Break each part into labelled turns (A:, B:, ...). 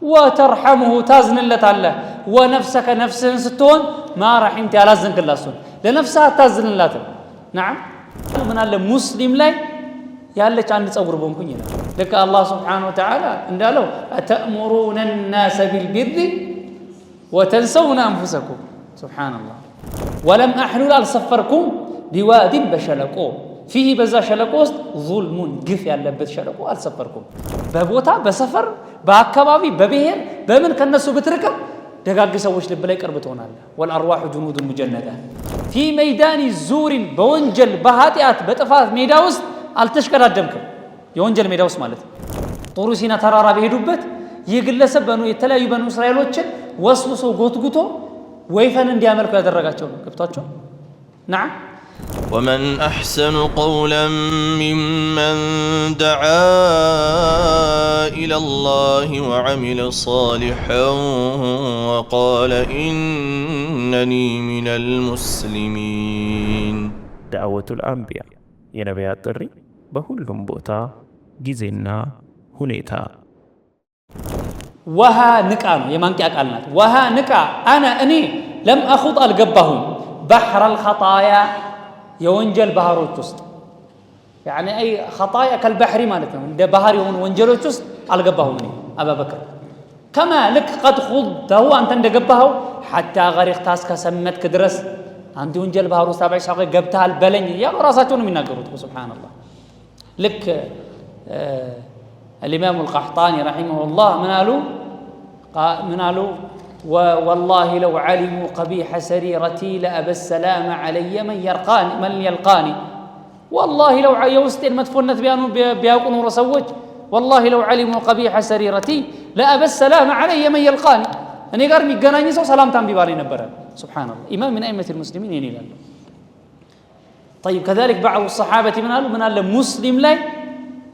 A: وترحمه تازن لتالله ونفسك نفسه ستون ما رحمت على زنك اللاسون لنفسها تازن لاتم نعم من المسلم لا يالك عند تصور بونكم يلا لك الله سبحانه وتعالى اندالو اتأمرون الناس بالبر وتنسون انفسكم سبحان الله ولم احلل السفركم بواد بشلقو فيه بዛ ሸለቆ ውስጥ ظلمون ግፍ ያለበት ሸለቆ አልሰፈርኩም በቦታ በሰፈር በአካባቢ በብሔር በምን ከነሱ ብትርቀም ደጋግ ሰዎች ልብ ላይ ቅርብ ትሆናለህ والارواح جنود مجنده في ميدان الزور በወንጀል በኃጢአት በጥፋት ሜዳ ውስጥ አልተሽቀዳደምክም የወንጀል ሜዳ ውስጥ ማለት ጦሩ ሲና ተራራ በሄዱበት ይግለሰብ በኑ የተለያዩ በኑ እስራኤሎችን ወስውሶ ጎትጉቶ ወይፈን እንዲያመልኩ ያደረጋቸው ነው ገብቷቸው نعم
B: ومن أحسن قولا ممن دعا إلى الله وعمل صالحا وقال إنني من المسلمين
C: دعوة الأنبياء ينبيات الري بهلهم بوتا جزينا هنيتا
A: وها نكان يمانكي أكالنات وها نكا أني لم أخوض القبهم بحر الخطايا يونجل بحروت وسط يعني اي خطايا كالبحر مالتنا ده بحر يون وانجلوች ውስጥ አልገባሁም እኔ አባበክር كما لك قد خضته انت እንደገባው حتى غرقت እስከሰመጥክ ድረስ አንተ ወንጀል ባህር ውስጥ አባይ ሻቀ ገብተሃል በለኝ ያው ራሳቸው ነው የሚናገሩት سبحان الله لك الامام القحطاني رحمه الله من قالوا والله لو علموا قبيح سريرتي لأبى السلام علي من يلقاني والله لو يوست المدفونة بياقون رسوج والله لو علموا قبيح سريرتي لأبى السلام علي من يلقاني أنا قال ميقاناني سو سلام تنبي بالي نبرا سبحان الله إمام من أئمة المسلمين يني لله طيب كذلك بعض الصحابة من قال مسلم لا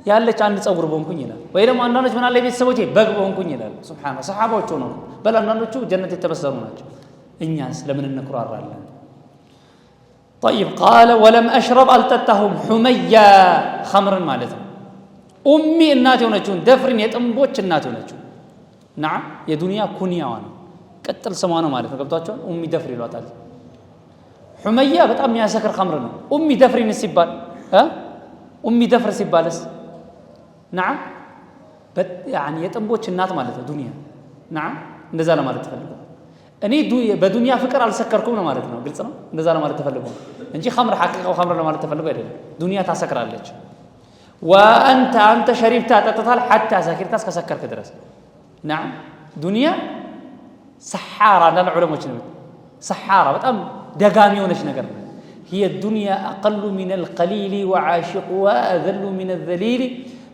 A: ያለች አንድ ጸጉር ቦንኩኝ ይላል ወይ ደግሞ አንዳንዶች ምን አለ ቤተሰቦቼ በግ ቦንኩኝ ይላል ሱብሃንአላህ ሰሃባዎቹ ነው በል አንዳንዶቹ ጀነት የተበሰሩ ናቸው እኛስ ለምን እንኩራራለን طيب قال ولم اشرب التتهم حميا خمر ማለት ነው ኡሚ እናት ሆነችውን ደፍሪን የጥንቦች እናት ሆነችው نعم የዱንያ ኩንያዋ ነው ቀጥል ስሟ ነው ማለት ነው ገብቷቸዋል ኡሚ ደፍሪ ይሏታል حميا በጣም የሚያሰክር خمر ነው ኡሚ ደፍሪን ሲባል ኡሚ ደፍር ሲባልስ نعم يعني يطنبوچ እናት ማለት ነው ዱንያ نعم እንደዛ ለማለት ተፈልገው እኔ በዱንያ ፍቅር አልሰከርኩም ነው ማለት ነው ግልጽ ነው እንደዛ ለማለት ተፈልገው እንጂ خمر حقيقه خمر ለማለት ተፈልገው አይደለም ዱንያ ታሰክራለች وانت شربت تطال حتى سكرت እስከሰከርክ ድረስ نعم ዱንያ ሰሐራ ለዑለሞች ነው ሰሐራ በጣም ደጋሚ ሆነች ነገር ነው هي الدنيا اقل من القليل وعاشقها اذل من الذليل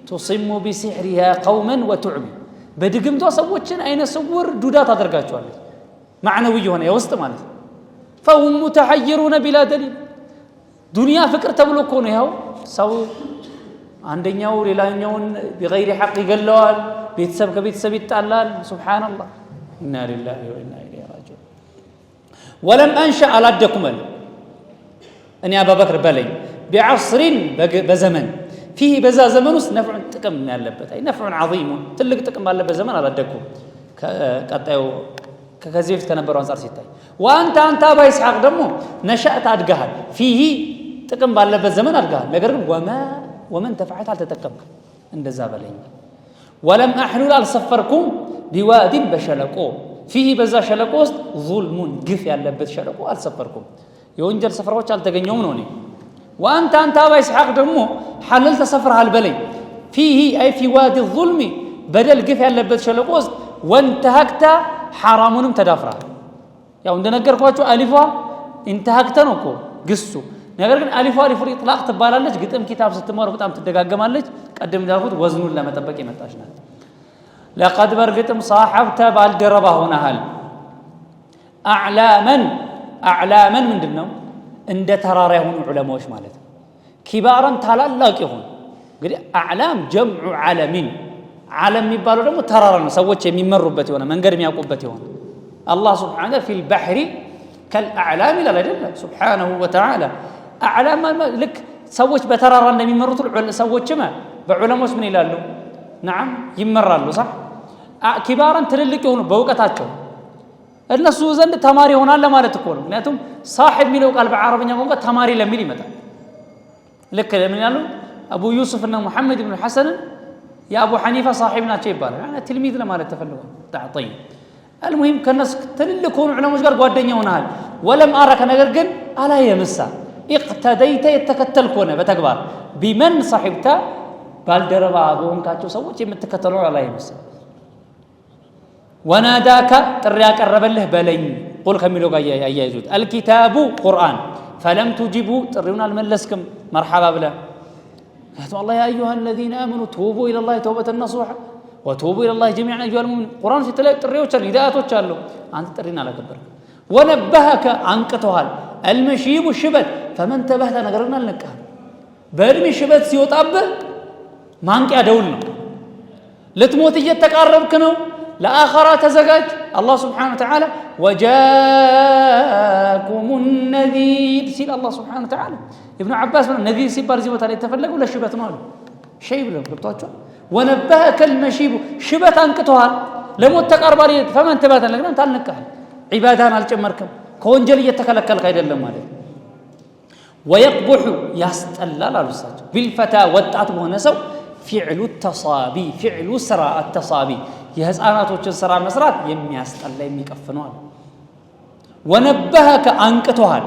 A: تصم بسحرها قوما وتعمي بدغمتو سوچن አይነ ስውር ዱዳ ታደርጋቸዋለች معنوي ሆነ የውስጥ ማለት فهم متحيرون بلا دليل ዱንያ ፍቅር ተብሎ እኮ ነው ያው ሰው አንደኛው ሌላኛውን بغير حق ይገለዋል ቤተሰብ ከቤተሰብ ይጣላል سبحان الله إنا لله وإنا إليه راجعون ولم انشا على أني أبا بكر بلي بعصر بزمن فيه بزا زمن نفع تقم ያለበት አይ نفع عظيم ትልቅ ጥቅም ባለበት ዘመን አላደኩም ቀጣዩ ከዚህ በፊት ከነበረው አንፃር ሲታይ وانت ابا اسحاق ደግሞ ነሻት አድጋሃል فيه ጥቅም ባለበት ዘመን አድጋሃል ነገር ግን ومن تفعت አልተጠቀምክ እንደዛ በለኝ ولم احلل السفركم بواد بشلقو فيه በዛ ሸለቆ ውስጥ ظلم ግፍ ያለበት ሸለቆ አልሰፈርኩም የወንጀል ሰፈራዎች አልተገኘውም ነው እኔ وانت ابا اسحاق ደግሞ حللت سفرها البلي فيه اي في وادي الظلم بدل ግፍ ያለበት ሸለቆ ውስጥ وانتهكت حرامንም ተዳፍራ ያው እንደነገርኳችሁ አሊፏ انتهكت ነው እኮ ግሱ ነገር ግን አሊፏ ኢጥላቅ ትባላለች ግጥም ኪታብ ስትማሩ በጣም ትደጋገማለች ቀደም እንዳልኩት ወዝኑን ለመጠበቅ የመጣች ናት لقد برغتم صاحبت بالدربه ሆነሃል اعلاما ምንድነው እንደ ተራራ የሆኑ ዑለማዎች ማለት ኪባራን ታላላቅ ይሆን እንግዲህ አዕላም ጀምዑ ዓለሚን ዓለም የሚባለው ደግሞ ተራራ ነው ሰዎች የሚመሩበት የሆነ መንገድ የሚያውቁበት የሆነ አላህ Subhanahu في البحر كالاعلام لا አይደለም Subhanahu وتعالى اعلام ልክ ሰዎች በተራራ እንደሚመሩት ሰዎችማ በዑለማዎች ምን ይላሉ نعم ይመራሉ صح ኪባራን ትልልቅ የሆኑ በእውቀታቸው እነሱ ዘንድ ተማሪ ይሆናል ለማለት እኮ ነው ምክንያቱም صاحب የሚለው ቃል በአረብኛ ቋንቋ ተማሪ ለሚል ይመጣል ልክ ለምን ያሉ አቡ ዩሱፍ እና ሙሐመድ ኢብኑ ሐሰን የአቡ ሐኒፋ صاحب ናቸው ይባላል يعني تلميذ ለማለት ተፈልጓል طيب المهم ከነሱ ትልልቅ ሆኑ ዑለሞች ጋር ጓደኛ ሆነሃል ወለም አረከ ነገር ግን አላየምሳ اقتديت የተከተልክ ሆነ በተግባር ቢመን صاحبታ ባልደረባ በሆንካቸው ሰዎች የምትከተለው አላየምሳ وناداك ጥሪ ያቀረበልህ በለኝ ቁል ከሚለው ጋር ያያይዙት الكتاب قرآن فلم تجبوا ጥሪውን አልመለስክም مرحبا ብለ ያቱ الله يا ايها الذين امنوا توبوا الى الله توبة نصوحا وتوبوا الى الله جميعا ايها المؤمنون قرآن ሲተላይ ጥሪዎች አሉ ሂዳያቶች አሉ አንተ ጥሪን አላከበርክም ونبهك አንቅተዋል المشيب ሽበት فمن تبهت ነገርና አልነቃህ በእድሜ ሽበት ሲወጣብህ ማንቂያ ደውል ነው ልትሞት እየተቃረብክ ነው لآخرة تزجاج الله سبحانه وتعالى وجاءكم النذير سيل الله سبحانه وتعالى ابن عباس من النذير سيبار زي وتعالى يتفلق ولا شبت ماله شيء بلا قبطاته ونبهك المشيب شبت أنكتها لموت تقرباري فمن تبات لكن أنت النكح عبادان على جمركم كونجل يتكلك القيد لما عليه ويقبح يستلل الرساج بالفتى وتعت مهنسو فعل التصابي فعل سراء التصابي የህፃናቶችን ስራ መስራት የሚያስጠላ የሚቀፍነው አለ ወነበህከ አንቅተዋል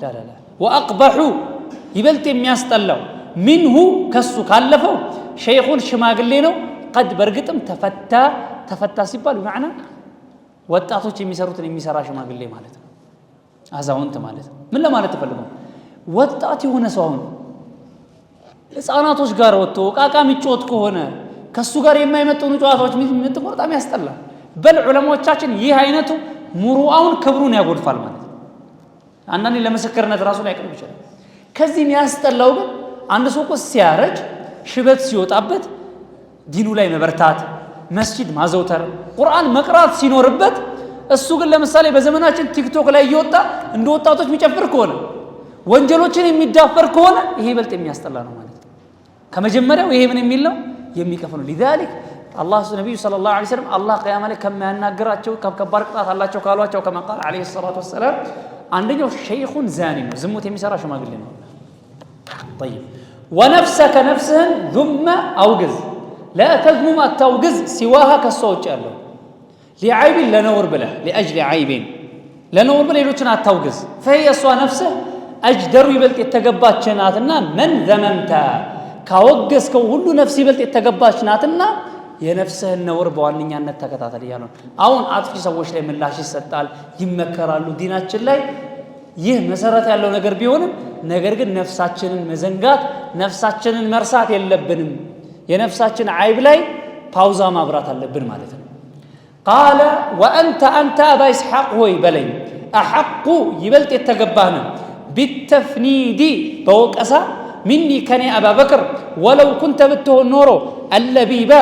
A: لا لا لا واقبحوا ይበልጥ የሚያስጠላው منه ከሱ ካለፈው ሸይኹን ሽማግሌ ነው قد በርግጥም ተፈታ ሲባል ማዕና ወጣቶች የሚሰሩትን የሚሰራ ሽማግሌ ማለት ነው አዛውንት ማለት ነው ምን ለማለት ተፈልገው ወጣት የሆነ ሰው አሁን ህፃናቶች ጋር ወጥቶ ቃቃ የሚጮት ከሆነ ከሱ ጋር የማይመጡኑ ጨዋታዎች በጣም ያስጠላል በል ዑለማዎቻችን ይህ አይነቱ ሙሩአውን ክብሩን ያጎድፋል ማለት ነው አንዳንዴ ለምስክርነት ራሱ ላይ ያቀርብ ይችላል ከዚህ ያስጠላው ግን አንድ ሰው እኮ ሲያረጅ ሽበት ሲወጣበት ዲኑ ላይ መበርታት መስጂድ ማዘውተር ቁርአን መቅራት ሲኖርበት እሱ ግን ለምሳሌ በዘመናችን ቲክቶክ ላይ እየወጣ እንደ ወጣቶች የሚጨፍር ከሆነ ወንጀሎችን የሚዳፈር ከሆነ ይሄ በልጥ የሚያስጠላ ነው ማለት ነው ከመጀመሪያው ይሄ ምን የሚል ነው የሚከፈኑ لذلك الله النبي صلى الله عليه وسلم الله قيام عليه كما ያናገራቸው ከባድ ቅጣት አላቸው ካሏቸው كما قال عليه الصلاه والسلام አንደኛው ሸይኹን ዛኒ ነው ዝሙት የሚሰራ ሽማግሌ ነው طيب ونفسك نفسህን ثم اوغز لا تذمم التوغز سواها ከሰዎች ያለው لعيب لنور بلا لاجل عيب لنور بلا ሌሎችን አታውግዝ فهي سوا نفسه اجدر ይበልጥ የተገባች ናትና من ذممت ካወገስከው ሁሉ ነፍስ ይበልጥ የተገባች ናትና የነፍስህን ነውር በዋንኛነት ተከታተል ይያለው አሁን አጥፊ ሰዎች ላይ ምላሽ ይሰጣል ይመከራሉ ዲናችን ላይ ይህ መሰረት ያለው ነገር ቢሆንም ነገር ግን ነፍሳችንን መዘንጋት ነፍሳችንን መርሳት የለብንም የነፍሳችን አይብ ላይ ፓውዛ ማብራት አለብን ማለት ነው قال وانت ابا اسحاق ሆይ በለኝ احق ይበልጥ የተገባህ ነው بالتفنيد በወቀሳ مني كني أبا بكر ولو كنت بته النور اللبيبا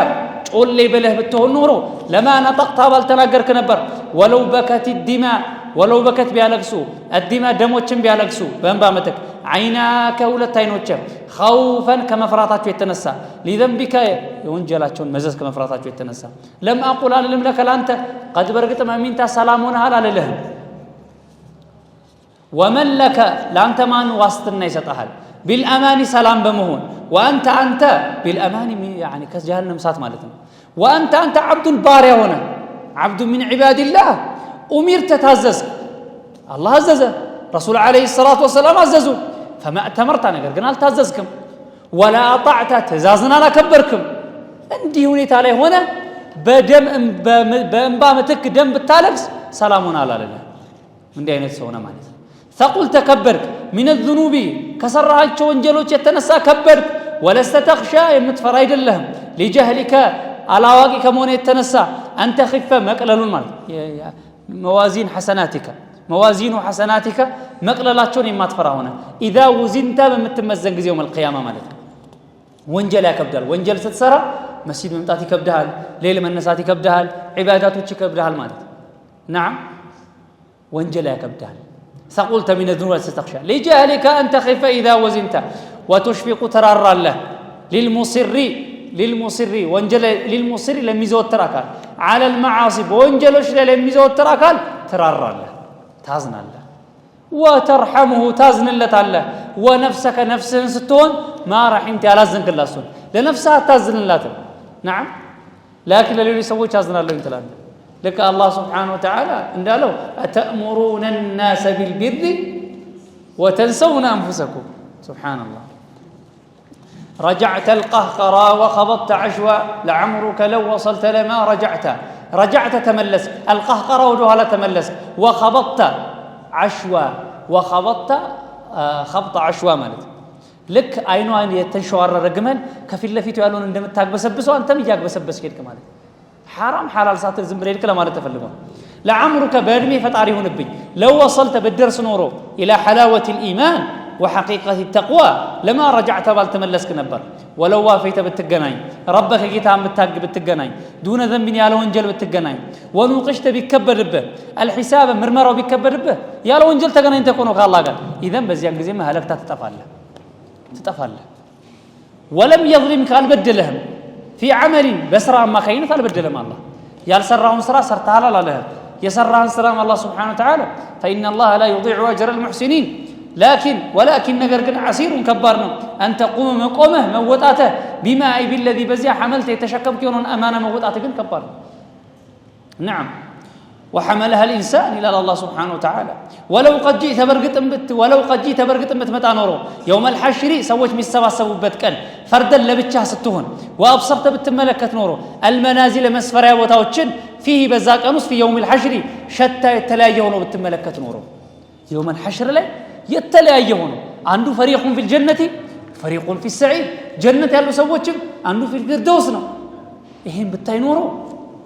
A: قول لي بله بته النور لما نطقت بالتناجر كنبر ولو بكت الدماء ولو بكت بيالكسو الدماء دموچن بيالكسو بانبامتك عيناك ولت عينوچ خوفا كما فراتاچو يتنسى لذنبك يونجلاچون مزز كما فراتاچو يتنسى لم اقول علم لك انت قد برغت ما منت سلامون على له ومن لك لانت مان واستنا يسطحل بالأمان سلام بمهون وأنت بالأمان يعني كجهنم سات مالتنا وأنت عبد الباري هنا عبد من عباد الله أمرت تهزز الله هززه رسول عليه الصلاة والسلام هززه فما أتمرت أنا قلنا تهززكم ولا أطعت تزازنا لا كبركم عندي هوني تعالى هنا بدم بأنبامتك دم بالتالكس سلامنا على الله من دين يتسونا مالتنا ثقل تكبرك من الذنوب كسرعاቸው ወንጀሎች የተነሳ ከበርክ ولست تخشى የምትፈራ አይደለም لجهلك አላዋቂ ከመሆነ የተነሳ አንተ خف መቅለሉን ማለት موازين حسناتك መቅለላቸውን የማትፈራ ሆነ اذا وزنت በምትመዘን ጊዜ يوم القيامه ማለት ወንጀል ያከብዳል ወንጀል ስትሰራ መስጂድ መምጣት ይከብዳል ሌሊት መነሳት ይከብዳል ዒባዳቶች ይከብዳል ማለት نعم ወንጀል ያከብዳል ثقلت من الذنوب ستخشى لجهلك أن تخف إذا وزنت وتشفق ترار الله للمصر وانجل للمصر لم يزود تراك على المعاصي بونجلوش للميزوتر أكل ترار الله تازن الله وترحمه تازن الله تعالى ونفسك نفس ستون ما راح انت على زنك الله سون لنفسها تازن الله نعم لكن اللي يسوي تازن الله انت لك الله سبحانه وتعالى قالوا أتأمرون الناس بالبر وتنسون أنفسكم سبحان الله رجعت القهقرى وخبطت عشوى لعمرك لو وصلت لما رجعت تملس القهقرى وجهها لا تملس وخبطت عشوى وخبطت خبط عشوى مالت لك عينو عين يتنشوار الرجمل كفيل لفيتو يالون عندما تاكبسبسو أنتم يجاك بسبس كيدك مالت حرام حلال ساتر زمريل كلا مالت تفلقون لعمرك برمي فتعرفون بي لو وصلت بالدرس نورو إلى حلاوة الإيمان وحقيقة التقوى لما رجعت بالتملسك نبر ولو وافيت بالتجناين ربك جيتها متاج بالتجناين دون ذنب يا انجل بالتجناين ونوقشت بكبر به الحساب مرمره بكبر به يا لو انجل تجناين تكونوا الله قال اذا بزيان غزي ما هلكت تطفاله ولم يظلمك البدلهم في عمل بسرع ما كاينت البدلهم الله يا سراهم سرا سرتها لا له يسرها سلام الله سبحانه وتعالى فإن الله لا يضيع أجر المحسنين ولكن نجرجن عسير كبرنا أن تقوم مقومه موتاته بما أي بالذي بزيا حملته يتشكم كيون أمانة موتاته كن كبرنا نعم وحملها الإنسان إلى الله سبحانه وتعالى ولو قد جئت برقت متى نورو يوم الحشر سويت من السبب بتكن فردا لبتشاه ستهن وأبصرت بالتملكة نورو المنازل مسفرها وتوتشن فيه بزاك أنس في يوم الحشر شتى يتلايون بالتملكة نورو يوم الحشر لي يتلايون عنده فريق في الجنة فريق في السعيد جنة يالو سوتشن عنده في الفردوس نو إيهم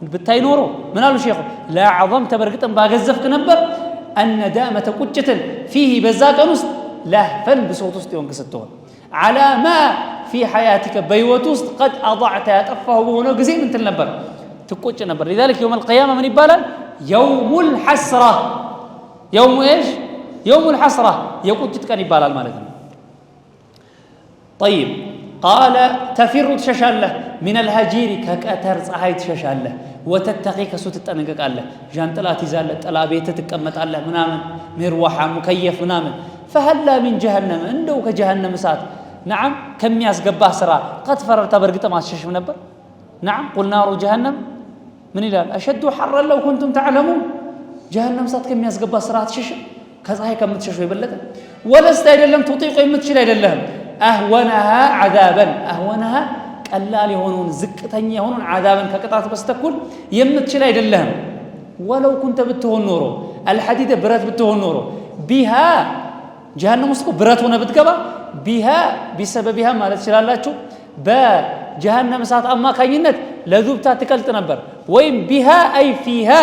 A: بتاي نورو من قالوا شيخ لا عظمت برقتن باغزفك نبر أن دامة قجة فيه بزاك أنس لهفن بصوت استيون كستون على ما في حياتك بيوتوست قد أضعت يتفه بهنا قزي من تلنبر تقوش نبر لذلك يوم القيامة من يبالا يوم الحسرة يوم إيش؟ يوم الحسرة يقول كان يبالا المالذن طيب قال تفر تششاله من الهجير كأتر صحيت تششاله وتتقي كسوت تنقق الله جان طلات يزال طلا بيت تتقمط الله منامن مروحه مكيف منامن فهلا من جهنم اندو كجهنم سات نعم كم ياسغبا سرا قد فررت برغت ما تششم نبر نعم قل نار جهنم من الى اشد حرا لو كنتم تعلمون جهنم سات كم ياسغبا سرا تششم كزاي كم تششو يبلد ولست አይደለም تطيق يمتشل አይደለም أهونها عذابا أهونها قلال يهونون زقتኛ يهونون عذابا كقطعت بستكل يمتشل አይደለም ولو كنت بتهون نورو الحديد برات بتهون نورو بها جهنم ውስጥ ብረት ሆነ ብትገባ بها بسببها ማለት ይችላልላችሁ በጀሃነም እሳት አማካኝነት ለዙብታ ትቀልጥ ነበር ወይም بها اي فيها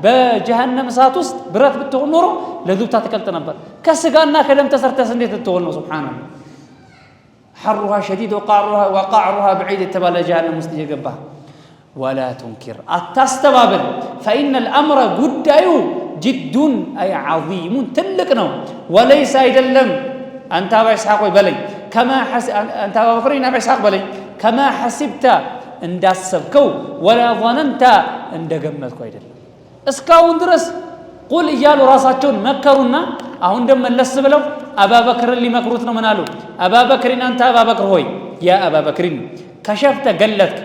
A: በጀሃነም እሳት ውስጥ ብረት ብትሆን ኖሮ ለዙብታ ትቀልጥ ነበር ከስጋና ከደም ተሰርተስ እንዴት ልትሆን ነው ሱብሃንአላህ حرها شديد وقعرها بعيد تبال جهنم مستجبها ولا تنكر التستبابل فإن الأمر قدايو جد أي عظيم تلقنا وليس يدلم أنت أبا إسحاق بلي كما أنت أبا بكرين أبا إسحاق بلي كما حسبت إن داسبكو ولا ظننت إن دقمتكو يدلم اسكاون درس قل إيالو راساتون مكرونا أهون دم اللس بلو أبا بكر اللي مكروتنا منالو أبا بكرين أنت أبا بكر هوي يا أبا بكرين كشفت قلتك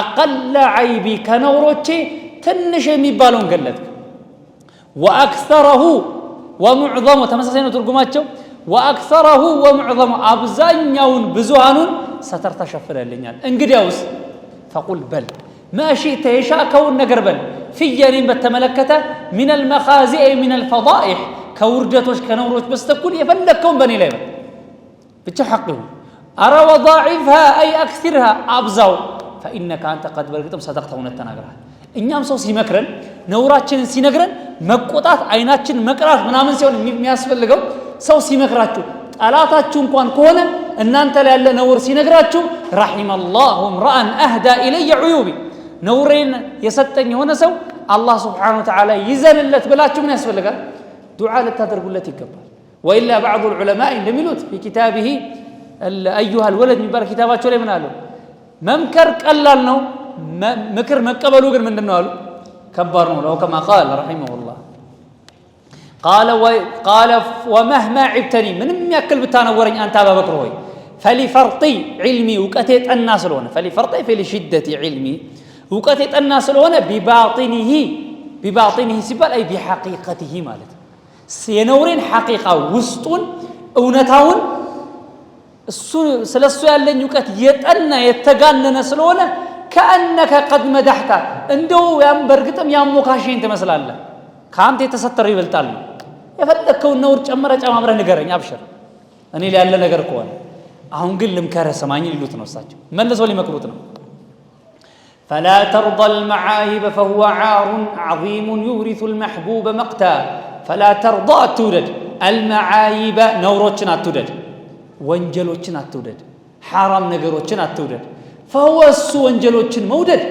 A: أقل عيبي كنوروتشي تنشي ميبالون قلتك وأكثره ومعظمه تمسسين ترجماتشو وأكثره ومعظمه أبزانيون بزوانون سترتشفر اللينيال انقديوس فقل بل ما شئت يشاكون نقربل في يرين بالتملكة من المخازئ من الفضائح كوردتوش كنوروش بس تكون يفلكون بني ليبا بتحقه أرى وضاعفها أي أكثرها أبزاو فإنك أنت قد برقتم صدقته ونتناقرها إنيام سو سيمكرن نوراتشن سينقرن مقوطات عيناتشن مقرات منامن سيون مياسفلقو سو سيمكراتشو ألاتاتشون كوان كونا إن أنت لألا نور سينقراتشو رحم الله امرأ أهدى إلي عيوبي نورين يستني هنا سو الله سبحانه وتعالى يزن اللت بلاتشو من ياسفلقا دعاء لتدرق التي قبل وإلا بعض العلماء لملوت في كتابه أيها الولد من بار كتابات شو لي من قالوا ممكر قلال نو ምክር መቀበሉ ግን ምንድነው አሉ ከባድ ነው ነው كما قال رحمه الله قال ومهما عبتني ምንም ያክል ብታነወረኝ አንተ አባበክር ሆይ فلفرطي علمي وقتي ጠና ስለሆነ فلفرطي فلشدة علمي وقتي ጠና ስለሆነ بباطنه ሲባል أي بحقيقته ማለት የነውሬን ሐቂቃ ውስጡን እውነታውን ስለሱ ያለኝ ውቀት የጠና የተጋነነ ስለሆነ كأنك قد مدحت እንደው ያም በርግጥም ያሞካሽኝ ትመስላለህ ካንተ የተሰተረ ይበልጣል የፈለከው ነውር ጨመረ ጨማምረ ንገረኝ አብሽር እኔ ላይ ያለ ነገር ከሆነ አሁን ግን ልምከረ ሰማኝ ይሉት ነው እሳቸው መልሶ ሊመክሩት ነው فلا ترضى المعايب فهو عار عظيم يورث المحبوب مقتا فلا ترضى تودد المعايب نوروችን አትውደድ ወንጀሎችን አትውደድ حرام ነገሮችን አትውደድ فهو እሱ ወንጀሎችን መውደድ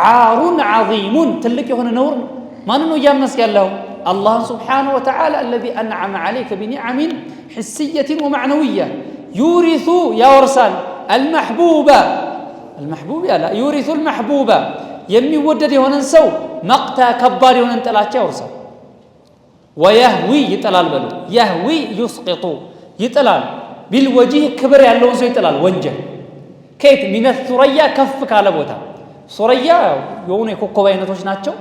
A: عار عظيم ትልቅ የሆነ ነውር ማን ነው ያምነስ ያለው الله سبحانه وتعالى الذي أنعم عليك بنعم حسية ومعنوية يورث يا ورسال المحبوب لا يورث المحبوب የሚወደድ የሆነን ሰው መቅታ ከባድ የሆነን ጥላቻ ያወርሳል ويهوي يطلال بلو يهوي يسقط يطلال بالوجه كبر ያለውን ሰው ይጥላል ወንጀል ከየት من الثريا ከፍ ካለ ቦታ ሱረያ የሆነ የኮከብ አይነቶች ናቸው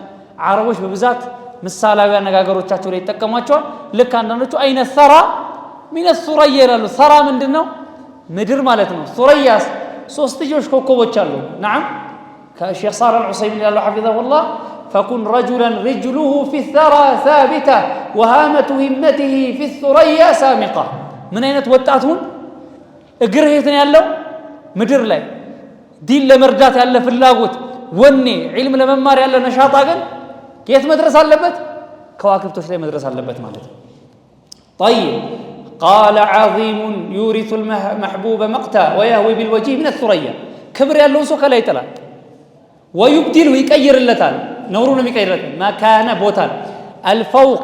A: አረቦች በብዛት ምሳሌያዊ አነጋገሮቻቸው ላይ ይጠቀሟቸዋል ልክ አንዳንዶቹ አይነ ሰራ من الثريا ይላሉ ሰራ ምንድነው ምድር ማለት ነው ሱረያስ ሶስት ልጆች ኮከቦች አሉ نعم ከሼክ ሳላህ አልዑሰይሚን ያለው حفظه الله فكن رجلا رجله في الثرى ثابته وهامة همته في الثريا سامقة من أين توتعتون اقرهيتني يالله مدر لي دين لمردات يالله في اللاغوت وني علم لممار يالله نشاط أقل كيف مدرسة اللبت كواكب تشلي مدرسة اللبت مالت طيب قال عظيم يورث المحبوب مقتا ويهوي بالوجيه من الثريا كبر يالله سوك لا يتلا ويبدل ويكير اللتان نورون ميكيرت مكان بوتان الفوق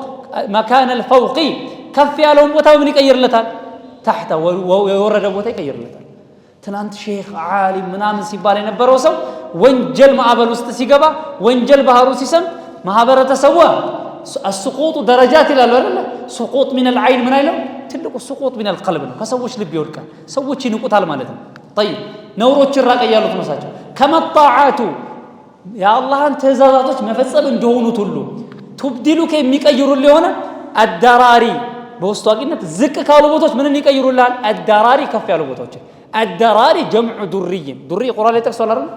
A: مكان الفوقي كف يالهم بوتا من يكير لتان تحت ويورد بوتا يكير لتان تنانت شيخ عالم منامن ሲባል የነበረው ሰው ወንጀል ማዕበል ውስጥ ሲገባ ወንጀል ባህሩ ሲሰም ማህበረ ተሰዋ السقوط درجات ይላል አይደል سقوط من العين ምን አይለው ትልቁ سقوط من القلب ነው ከሰዎች ልብ ይወድቃል ሰዎች ይንቁታል ማለት ነው طيب ነውሮች ራቀ ያሉት መሳቸው ከመጣዓቱ يا الله أنت زاداتك مفصل እንደሆኑት ሁሉ تبدلك የሚቀይሩል የሆነ الدراري በውስጧቂነት ዝቅ ካሉ ቦታዎች ምንን ይቀይሩልሃል الدراري ከፍ ያሉ ቦታዎች الدراري جمع دري دري قرآن ላይ ተጠቅሷል አይደል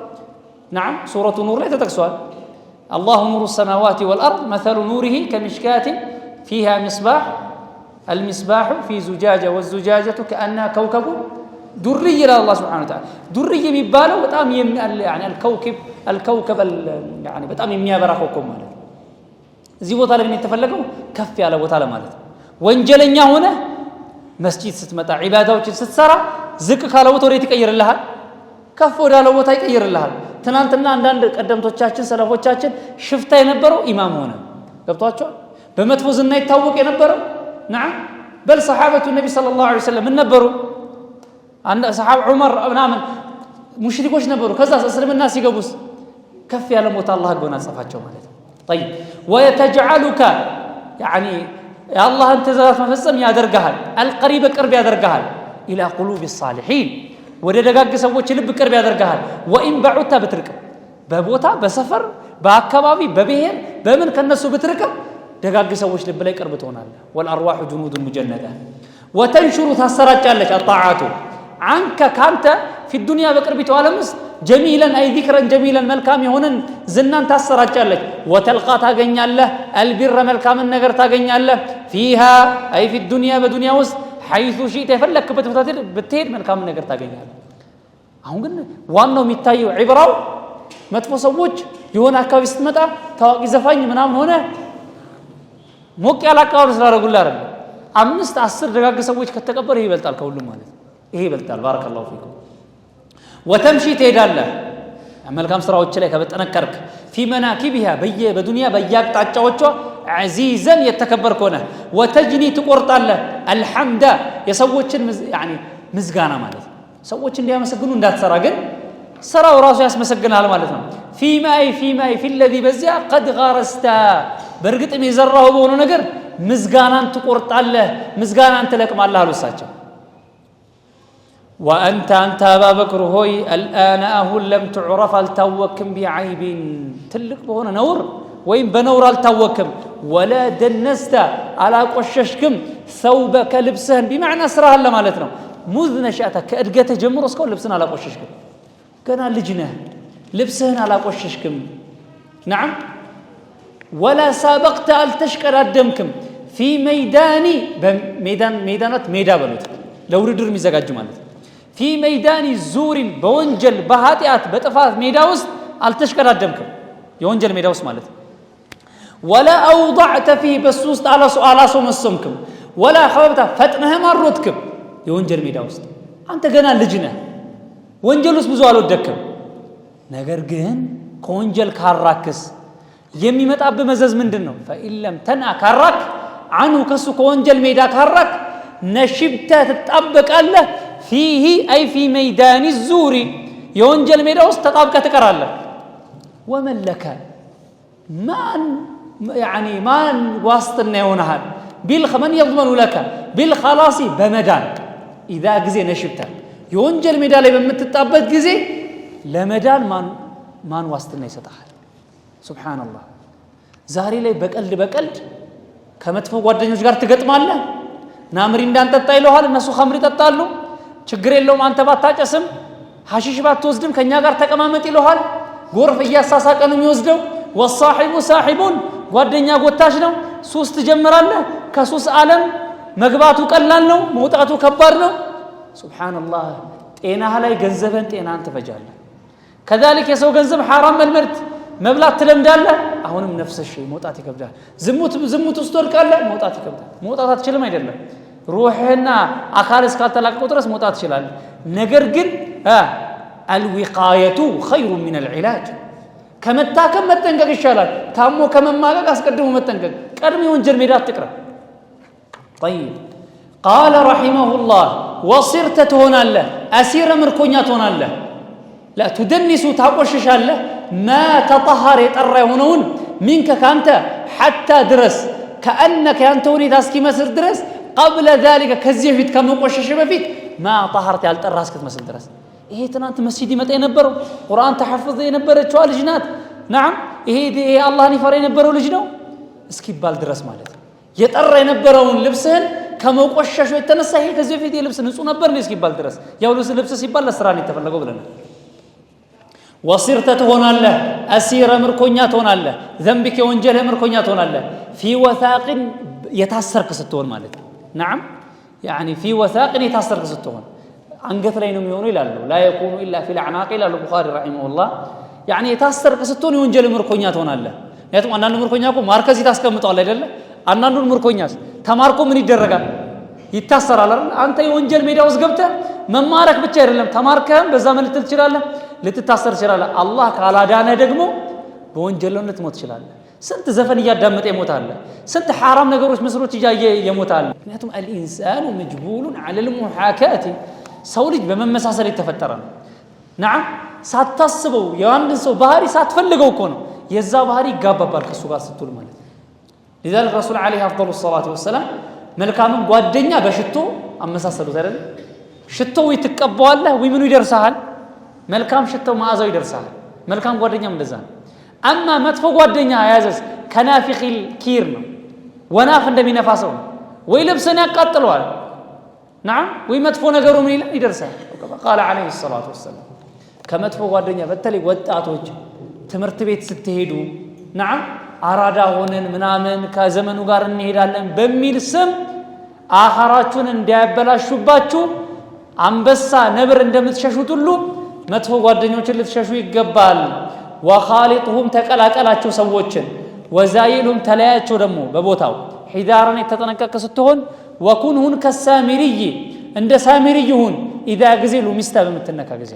A: نعم سورة نور ላይ ተጠቅሷል الله نور السماوات والأرض مثل نوره كمشكاة فيها مصباح المصباح في زجاجة والزجاجة كأنها كوكب دري إلى الله سبحانه وتعالى دري የሚባለው በጣም يعني الكوكب يعني በጣም የሚያበራ ኮከብ ማለት እዚህ ቦታ ላይ የተፈለገው ከፍ ያለ ቦታ ለማለት ወንጀለኛ ሆነ መስጂድ ስትመጣ ዒባዳዎችን ስትሰራ ዝቅ ካለ ቦታ ወዴት ይቀይርልሃል ከፍ ወዳለ ቦታ ይቀይርልሃል ትናንትና አንዳንድ ቀደምቶቻችን ሰለፎቻችን ሽፍታ የነበረው ኢማም ሆነ ገብቷቸዋል በመጥፎ ዝና ይታወቅ የነበረው نعم بل صحابة النبي صلى الله عليه وسلم من ነበሩ አንድ ሰሃብ ዑመር ምናምን ሙሽሪኮች ነበሩ ከዛ እስልምና ሲገቡስ ከፍ ያለ ሞት አላህ ጎናጸፋቸው ማለት ነው طيب ويتجعلك يعني يا الله انت ذات مفصم ያደርጋል القريب ቅርብ ያደርጋል الى قلوب الصالحين ወደ ደጋግ ሰዎች ልብ ቅርብ ያደርጋል وان بعدت بترك በቦታ በሰፈር በአካባቢ በብሔር በምን ከነሱ ብትርቅ ደጋግ ሰዎች ልብ ላይ ቅርብ ትሆናለህ والارواح جنود مجنده وتنشر تسرጫለች الطاعات عنك كانت في الدنيا بقربت عالمس جميلا اي ذكرا جميلا ملكام يهونن زنان تسرጫለች وتلقى ታገኛለህ البر ملكام ነገር ታገኛለህ فيها اي في الدنيا بدنيا ውስጥ حيث شئت የፈለክበት ቦታ ብትሄድ መልካም ነገር ታገኛለህ አሁን ግን ዋናው የሚታየው ዒብራው መጥፎ ሰዎች የሆነ አካባቢ ስትመጣ ታዋቂ ዘፋኝ ምናምን ሆነ ሞቅ ያለ አካባቢ ስላደረጉልህ አይደል 5-10 ደጋግ ሰዎች ከተቀበረ ይበልጣል ከሁሉም ማለት ይሄ ይበልጣል ባረከላሁ ፊኩም وتمشي ትሄዳለህ መልካም ስራዎች ላይ ከበጠነከርክ في مناكبها በዱንያ በያቅጣጫዎቿ عزيزا የተከበርክ ሆነ وتجني ትቆርጣለህ الحمد የሰዎችን يعني ምዝጋና ማለት ሰዎች እንዲያመሰግኑ እንዳትሰራ ግን ስራው ራሱ ያስመሰግናል ማለት ነው ፊማይ في الذي በዚያ قد غرست በርግጥም የዘራው በሆነ ነገር ምስጋናን ትቆርጣለህ ምስጋናን ትለቅማለህ አሉሳቸው وأنت أبا بكر هوي الآن أهل لم تعرف التوكم بعيب تلك بهنا نور وين بنور التوكم ولا دنست على قششكم ثوبك لبسهن بمعنى سرها لما لتنا مذ نشأتك كأدقى تجمر اسكو لبسهن على قششكم كان لجنة لبسهن على قششكم نعم ولا سابقت التشكر الدمكم في ميداني ميدانات ميدا بلوت لو ردر مزاج جمالت في ميدان الزور بونجل بهاتيات بطفات ميدا وسط التشكر الدمكم يونجل ميدا وسط مالت ولا أوضعت فيه بسوس على سؤال السمكم ولا خببت فتنها مرتكم يونجل ميدا وسط أنت جنا لجنة وانجلوس بزوالو الدكم نجر جن كونجل كاراكس يمي متعب مزز من دنو فإن لم تنأ كاراك عنه كسو كونجل ميدا كاراك نشبت تتطبق الله فيه أي في ميدان الزور يونجل ميدا وسط تطبق تكر الله ومن لك ما واسطنا هنا من يضمن لك بالخلاص بمدان إذا جزي نشبته يونجل ميدا لي بمتطبق جزي لمدان ما واسطنا يستحل سبحان الله ዛሬ ላይ በቀልድ ከመጥፎ ጓደኞች ጋር ትገጥማለህ ናምሪ እንዳንጠጣ ይለዋል እነሱ ኸምር ይጠጣሉ ችግር የለውም አንተ ባታጨስም ሐሺሽ ባትወስድም ከኛ ጋር ተቀማመጥ ይለዋል ጎርፍ እያሳሳቀ ነው የሚወስደው ወሳሂቡ ሳሂቡን ጓደኛ ጎታሽ ነው ሱስ ትጀምራለህ ከሱስ ዓለም መግባቱ ቀላል ነው መውጣቱ ከባድ ነው ሱብሃንአላህ ጤናህ ላይ ገንዘብን ጤናን ትፈጃለህ كذلك የሰው ገንዘብ حرام መልመድ መብላት ትለምዳለህ አሁንም ነፍስሽ መውጣት ይከብዳል ዝሙት ውስጥ ወድቃለህ መውጣት ይከብዳል መውጣት አትችልም አይደለም ሩህና አካል እስካልተላቀቁ ድረስ መውጣት ይችላል ነገር ግን الوقايه خير من العلاج ከመታከም መጠንቀቅ ይሻላል ታሞ ከመማቀቅ አስቀድሞ መጠንቀቅ ቀድሞ ወንጀል ሜዳ አትቅራ طيب قال رحمه الله وصرت تهونالله اسير مركوኛ ትሆናለህ لا تدنس ታቆሽሻለህ ما تطهر يطر يهونون منك كانت حتى درس كأنك أنت ونيت اسكي مسر درس قبل ذلك كزي فيت كم قشش بفيت ما طهرت يالطر اسكت مسل درس ايه تنانت مسجد يمطا ينبروا قران تحفظ ينبرچوا لجنات نعم ايه الله يفر ينبروا لج ነው እስኪ ባል ድረስ ማለት የጠራ የነበረውን ልብስህን ከመቆሸሹ የተነሳ ይሄ ከዚህ በፊት የልብስ ንጹህ ነበር ነው እስኪ ባል ድረስ ያው ልብስ ሲባል ለስራ ነው የተፈለገው ብለናል وصرت تهونالله أسير مركونيا تهونالله ذنبك وانجله مركونيا تهونالله في وثاق يتأثر كستون مالك نعم يعني في وثاق يتأثر كستون عن قثرين يوني لا يكون إلا في الأعناق إلا البخاري رحمه الله يعني يتأثر كستون وانجله مركونيا تهونالله يتم أننا مركونيا كو مركز يتأثر مطالع لله أننا مركونيا تماركو من الدرجة يتأثر على أنت يونجل ميدا وزقبته መማረክ ብቻ አይደለም ተማርከም በዛ መልት ትችላለህ ልትታሰር ይችላል አላህ ካላዳነ ደግሞ በወንጀል ልትሞት ይችላል ስንት ዘፈን ያዳመጠ ይሞታል ስንት حرام ነገሮች መስሎች ይያየ ይሞታል ምክንያቱም الانسان مجبول على المحاكاه ሰው ልጅ በመመሳሰል የተፈጠረ ነው نعم ሳታስበው የአንድን ሰው ባህሪ ሳትፈልገው እኮ ነው የዛ ባህሪ ይጋባባል ከሱ ጋር ስትል ማለት لذلك رسول عليه افضل الصلاه والسلام መልካም ጓደኛ በሽቶ አመሳሰሉት አይደል ሽቶው ይተቀበዋለህ ወይ ምኑ ይደርሳል መልካም ሽቶው ማአዛው ይደርሳል መልካም ጓደኛም እንደዛ ነው አማ መጥፎ ጓደኛ ያዘዝ ከናፊኺል ኪር ነው ወናፍ እንደሚነፋሰው ወይ ልብስን ያቃጥለዋል نعم ወይ መጥፎ ነገሩ ምን ይላል ይደርሳል قال عليه الصلاه والسلام ከመጥፎ ጓደኛ በተለይ ወጣቶች ትምህርት ቤት ስትሄዱ نعم አራዳ ሆነን ምናምን ከዘመኑ ጋር እንሄዳለን በሚል ስም አኻራችሁን እንዲያበላሹባችሁ አንበሳ ነብር እንደምትሸሹት ሁሉ መጥፎ ጓደኞችን ልትሸሹ ይገባል ወኻሊጡሁም ተቀላቀላቸው ሰዎችን ወዛይሉም ተለያቸው ደግሞ በቦታው ሒዳራን የተጠነቀቀ ስትሆን ወኩንሁን ከሳሚሪይ እንደ ሳሚሪይሁን اذا ግዜሉ ሚስታ በመተነካ ጊዜ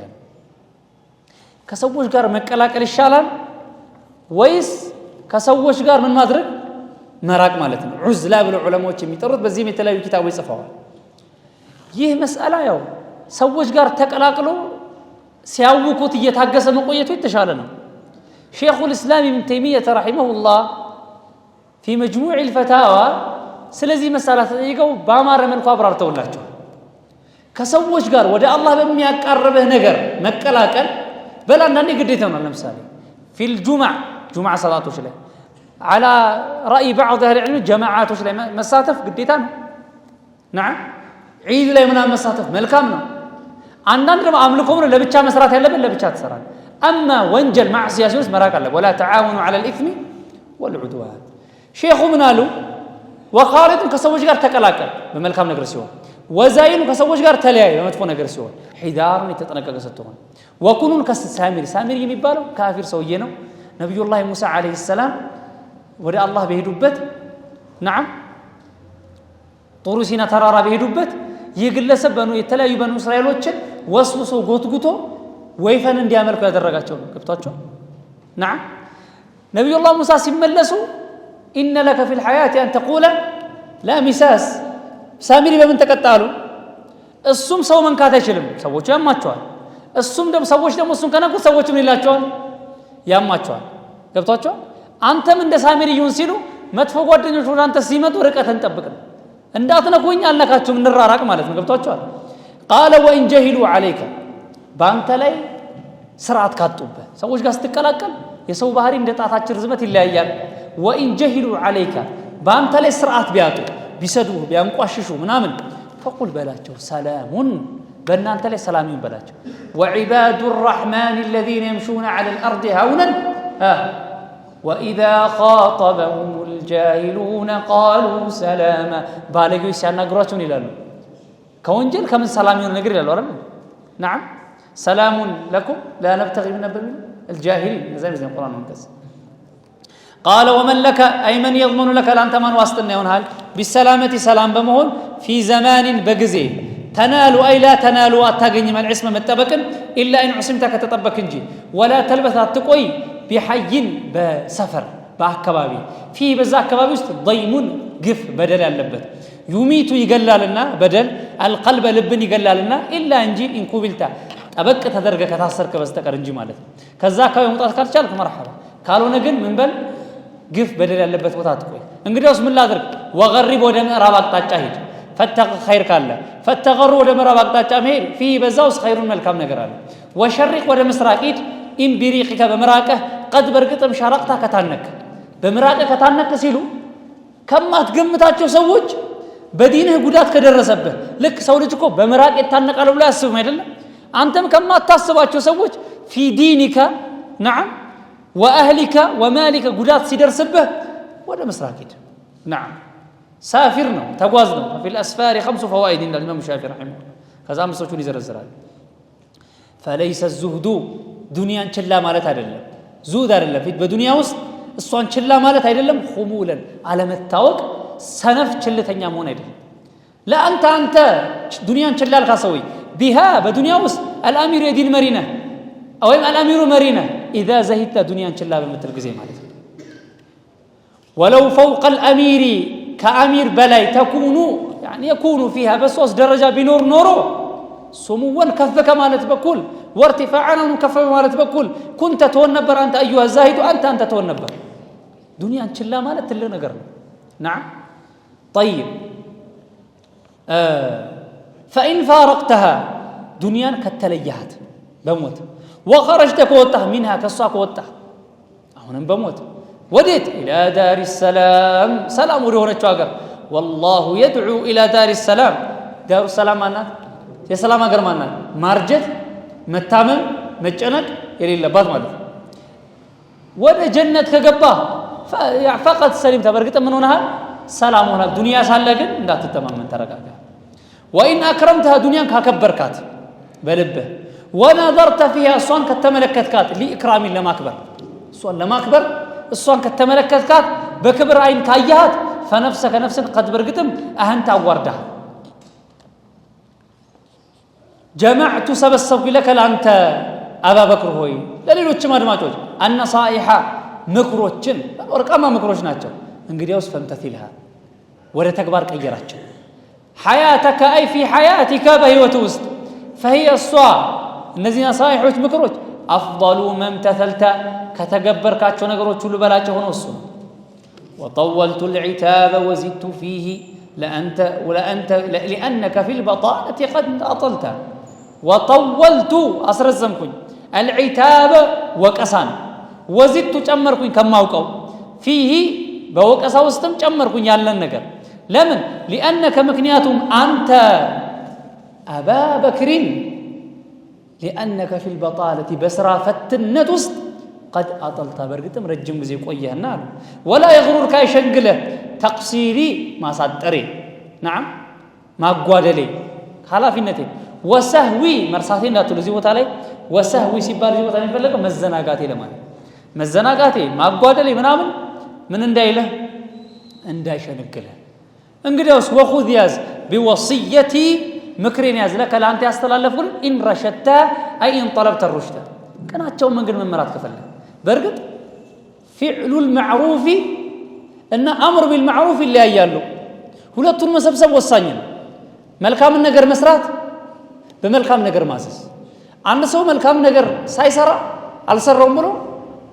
A: ከሰዎች ጋር መቀላቀል ይሻላል ወይስ ከሰዎች ጋር ምን ማድረግ መራቅ ማለት ነው ዑዝላ ብለው ዑለማዎች የሚጠሩት በዚህም የተለያዩ ኪታቦች ጽፈዋል ይህ መስአላ ያው ሰዎች ጋር ተቀላቅሎ ሲያውቁት እየታገሰ መቆየቱ የተሻለ ነው ሼኹ الاسلام ابن تيمية رحمه الله في مجموع الفتاوى ስለዚህ መሳላ ተጠይቀው በአማረ መልኩ አብራርተውላቸው ከሰዎች ጋር ወደ አላህ በሚያቀርብህ ነገር መቀላቀል በላንዳንዴ ግዴታ ነው ለምሳሌ في الجمعة صلاتዎች ላይ على رأي بعض اهل العلم جماعاتዎች ላይ መሳተፍ ግዴታ ነው نعم عيد ላይ ምናምን መሳተፍ መልካም ነው አንዳንድ ደግሞ አምልኮም ነው ለብቻ መስራት ያለበት ለብቻ ተሰራል اما ወንጀል ማዕሲያ ሲሆን መራቅ አለ ولا تعاونوا على الاثم والعدوان ሼኹ ምን አሉ وخالد ከሰዎች ጋር ተቀላቀል በመልካም ነገር ሲሆን ወዛይኑ ከሰዎች ጋር ተለያይ በመጥፎ ነገር ሲሆን ሒዳሩን የተጠነቀቀ ስትሆን ወኩኑን ሳሚሪ የሚባለው ካፊር ሰውዬ ነው ነብዩላህ ሙሳ አለይሂ ሰላም ወደ አላህ በሄዱበት نعم ጡሩ ሲና ተራራ በሄዱበት ይግለሰብ የተለያዩ በኑ እስራኤሎችን ወስውሶ ጎትጉቶ ወይፈን እንዲያመልኩ ያደረጋቸው ገብቷቸው نعم ነብዩላህ ሙሳ ሲመለሱ إن لك في الحياة أن تقول لا مساس سامري بمن تقطعوا السم سو من كات አይችልም ሰዎች ያማቸዋል እሱም ደግሞ ሰዎች ደግሞ እሱን ከነኩ ሰዎች ምን ይላቸዋል ያማቸዋል ገብቷቸዋል አንተም እንደ ሳሚሪ ይሁን ሲሉ መጥፎ ጓደኞች ወደ አንተ ሲመጡ ርቀትን ጠብቅ እንዳትነኩኝ አልነካችሁም እንራራቅ ማለት ነው ገብቷቸዋል قال وإن جهلوا عليك በአንተ ላይ ስርዓት ካጡበት ሰዎች ጋር ስትቀላቀል የሰው ባህሪ እንደ ጣታችን ርዝመት ይለያያል وإن جهلوا عليك በአንተ ላይ ስርዓት ቢያጡ ቢሰዱ ቢያንቋሽሹ ምናምን فقل በላቸው ሰላሙን በእናንተ ላይ ሰላም ይሁን በላቸው وعباد الرحمن الذين يمشون على الأرض هونا وإذا خاطبهم الجاهلون قالوا سلاما ባለጌው ሲያናግሯቸው ምን ይላሉ ከወንጀል ከምን ሰላም ይሁን ነገር ይላሉ አይደል نعم سلام لكم لا نبتغي من الجاهلين زي القرآن المقدس قال ومن لك أي من يضمن لك لأن تمن واستنى ينهال بالسلامة سلام بمهون في زمان بجزي تنالوا أي لا تنالوا أتاجني من عصمة متبكن إلا إن عصمتك تطبكنجي ولا تلبث التقوي بحي بسفر بأكبابي في بزاك كبابي ضيم قف بدل اللبت يميت يقللنا بدل القلب لبن يقللنا إلا إنجي إن قبلته أبك تدرجك تحسر كبستك رنجي مالك كذاك يوم تذكر شالك مرحبا قالوا نجن من بل قف بدل اللبت وتاتكوي انقدروا بسم الله درك وغرب ودم رابط تاجهد فتق خير كله فتغروا ودم رابط تاجمهل في بزاوس خير ملكام نقرال وشرق ودم مسراقيد إن بريقك بمراقه قد برقتم شارقتها كتانك بمراقه كتانك سيلو كما تقمتاቸው ሰዎች በዲንህ ጉዳት ከደረሰብህ ልክ ሰው ልጅ እኮ በመራቅ ይታነቃል ብሎ ያስብ አይደለም አንተም ከማታስባቸው ሰዎች في دينك نعم واهلك ومالك ጉዳት ሲደርስብህ ወደ መስራቅ ሂድ نعم سافر ነው ተጓዝ ነው في الاسفار 5 فوائد عند الامام الشافعي رحمه الله ከዛ አምስቶቹን ይዘረዝራል فليس الزهد ዱንያን ችላ ማለት አይደለም ዙድ አይደለም በዱንያ ውስጥ እሷን ችላ ማለት አይደለም خمولا አለመታወቅ ሰነፍ ችልተኛ መሆን አይደለም ለአንተ ዱንያን ችላ አልካሰውይ بها በዱንያ ውስጥ الامير يدين مرينه او الامير مرينه اذا زهدت دنيا ችላ በመትል ጊዜ ማለት ነው ولو فوق الامير كامير بلاي تكون يعني يكون فيها بس درجه بنور نورو سموا كف كمالت بكل وارتفاعا كف كمالت بكل كنت تونبر انت ايها الزاهد انت تونبر دنيا ችላ ማለት ትልቅ ነገር ነው نعم طيب فإن فارقتها دنيا كتليهات بموت وخرجت كوته منها كسا كوته هنا بموت وديت إلى دار السلام سلام ورهونتو اگر والله يدعو إلى دار السلام دار السلام معنات يا سلام اگر معنات مارجت متامم مጨነቅ የሌለባት ማለት ወደ ጀነት ከገባ فقط سليم ተበርግጠ ምን ሆነሃል ሰላም ሆነ ዱንያ ሳለ ግን እንዳትተማመን ተረጋጋ وإن أكرمتها دنيا ككبركات بلبه ونظرت فيها الصوان كتملكتكات لإكرام لما أكبر الصوان لما أكبر الصوان كتملكتكات بكبر عين كايات فنفسك نفسك قد برقتم أهنت أوردها جمعت سبسوك لك لأنت أبا بكر هوي لليلو تشمار ما توج النصائح مكروتشن ورقما مكروشناتشو انقريوس فامتثلها ولا تكبر كيراتشو حياتك أي في حياتك بهي وتوست فهي الصواب እነዚህ ነሳኢሖች ምክሮች አፍضሉ መምተተልተ ከተገበርካቸው ነገሮች ሁሉ በላጭ ሆኖ እሱ وطولت العتاب وزدت فيه لأنك في البطالة قد أطلت وطولت أسرزمكن العتاب وكسان وزدت جمركن كما وقو فيه بوكسا وستم جمركن يالن ነገር لمن لأنك مكنياتهم أنت أبا بكر لأنك في البطالة بسرا فتنت وسط قد أطلت برقتم رجم زي قويهنا ولا يغررك يشنقله تقصيري ما صدري نعم ما قوادلي خلافينتي وسهوي مرساتين لا تلزي وتعالي وسهوي سيبال زي وتعالي فلك مزناقاتي لمان مزناقاتي ما قوادلي منامن من اندايله انداي شنقله انقدوس وخذ ياز بوصيتي مكرين ياز لك لانت يستلالفون إن رشدت أي إن طلبت الرشد كانت من قل من مرات كفله برقد فعل المعروف ان امر بالمعروف اللي ايالو ሁለቱን መሰብሰብ ወሳኝ ነው መልካም ነገር መስራት በመልካም ነገር ማዘዝ አንድ ሰው መልካም ነገር ሳይሰራ አልሰራውም ብሎ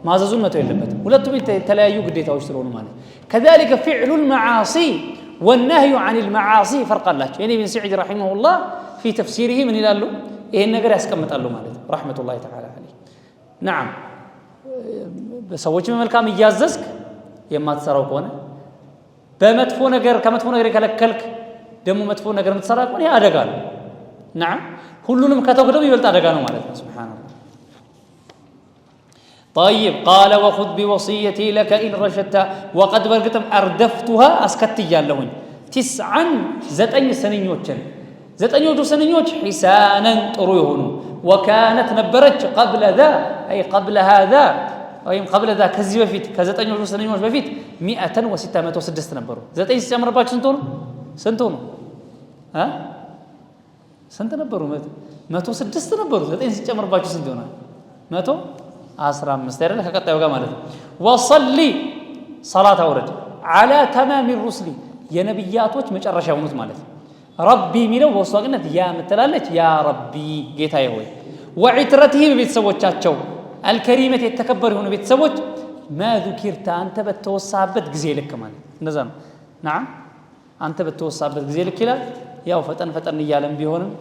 A: ማዘዙን መተው የለበትም ሁለቱም የተለያዩ ግዴታዎች ስለሆኑ ማለት كذلك فعل المعاصي والنهي عن المعاصي فرق አላቸው የኔ ኢብኑ ሰዒድ رحمه الله في تفسيره من ይላሉ ይሄን ነገር ያስቀምጣሉ ማለት رحمه الله تعالى عليه نعم በሰዎች መልካም እያዘዝክ የማትሰራው ከሆነ በመጥፎ ነገር ከመጥፎ ነገር የከለከልክ ደሞ መጥፎ ነገር የምትሰራ ከሆነ ይሄ አደጋ ነው نعم ሁሉንም ከተወገደው ይበልጥ አደጋ ነው ማለት ነው سبحان الله طيب قال وخذ بوصيتي لك إن رشدت وقد برقتم أردفتها أسكتيالهن 9 سنينوچن 9 سنينوچ حسانا ጥሩ ይሆኑ وكانت نبرج قبل ذا أي قبل هذا أي قبل ذا كذي بفيت كزتنيوش سنينوش بفيت 106 ነበሩ 9 ሲጨምርባችሁ ስንት ሆነ ها ስንት ነበሩ 106 ነበሩ 9 ሲጨምርባችሁ ስንት ሆነ 115 አይደል ከቀጣዩ ጋር ማለት ነው وصلي صلاه اورد على تمام الرسل የነብያቶች መጨረሻ ሆኑት ማለት ነው ربي ሚለው በወስዋቅነት ያ መተላለች ያ ربي ጌታዬ ሆይ وعترته በቤተሰቦቻቸው الكريمه የተከበሩ የሆኑ ቤተሰቦች ما ذكرت አንተ በተወሳበት ጊዜ ልክ ማለት እንደዛ ነው نعم አንተ በተወሳበት ጊዜ ልክ ይላል ያው ፈጠን ይያለም ቢሆንም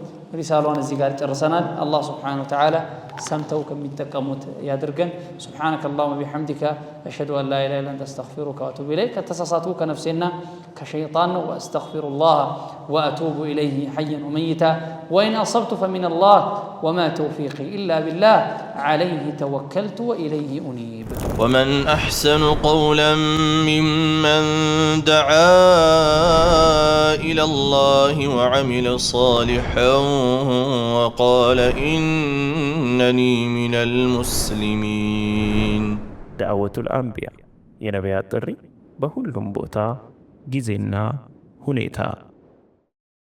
A: ሪሳላውን እዚህ ጋር ጨርሰናል አላህ Subhanahu Wa Ta'ala سمتو كم يتقمت يادرجن سبحانك اللهم وبحمدك أشهد أن لا إله إلا أنت أستغفرك وأتوب إليك تصاصاتك نفسنا كشيطان وأستغفر الله وأتوب إليه حيا وميتا وإن أصبت فمن الله وما توفيقي إلا بالله عليه توكلت وإليه أنيب
B: ومن أحسن قولا ممن دعا إلى الله وعمل صالحا وقال إنني من المسلمين
C: دعوة الأنبياء የነቢያት ጥሪ በሁሉም ቦታ ጊዜና ሁኔታ